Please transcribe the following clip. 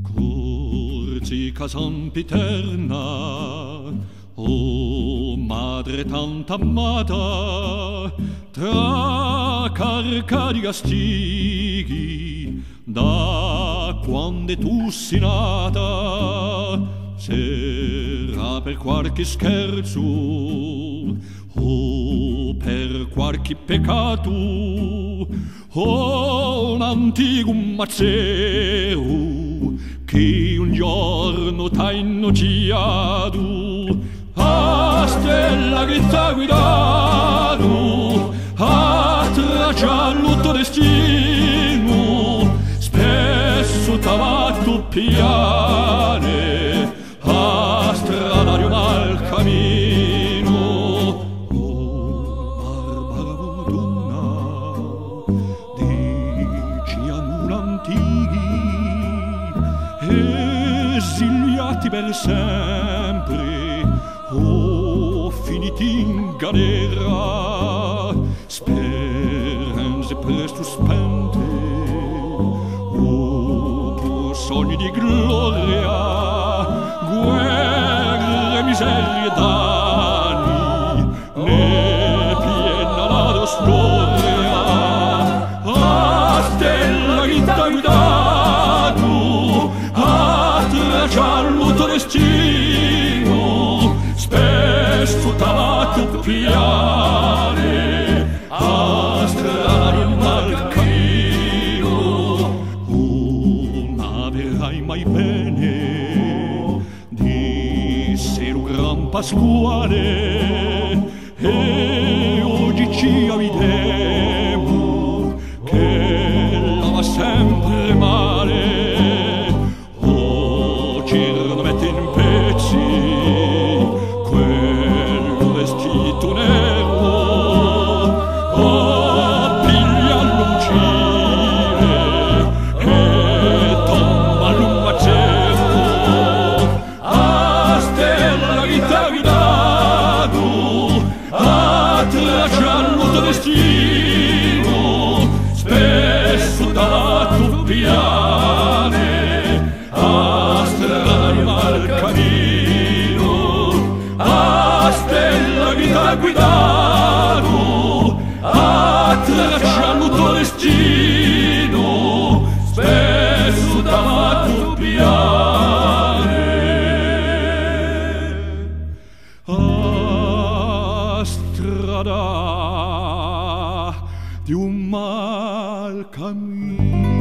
Corsica sempiterna, oh madre tanta amata, tra carca di castighi, da quando tu sei nata, sarà per qualche scherzo o per qualche peccato o un antico mazzero che un giorno t'ha innocciato. A stella che t'ha guidato a tracciare il tuo destino, spesso t'ha fatto pigliare a strada di un mal cammino. Oh, barbara donna, dici a un antichi esiliati per sempre, o finiti in galera, speranze presto spente, o sogni di gloria, guerre, miserie, danni, né piena la storia. A stella che t'ha guidato a tracciare il tuo destino, spesso t'ha fatto pigliare a strada di un mal cammino. Non avrai mai bene, disse il gran Pasquale, e oggi ci vediamo che la va sempre male. Oh, ci mette in pezzi quel vestito nero, oh, piglia l'uncine e tomba l'un macello. A stella che t'ha guidato a tracciare il tuo destino, spesso t'ha fatto pigliare a strada di mal cammino. A stella che t'ha guidato a tracciare il tuo destino, spesso t'ha fatto pigliare a strada di un mal cammino.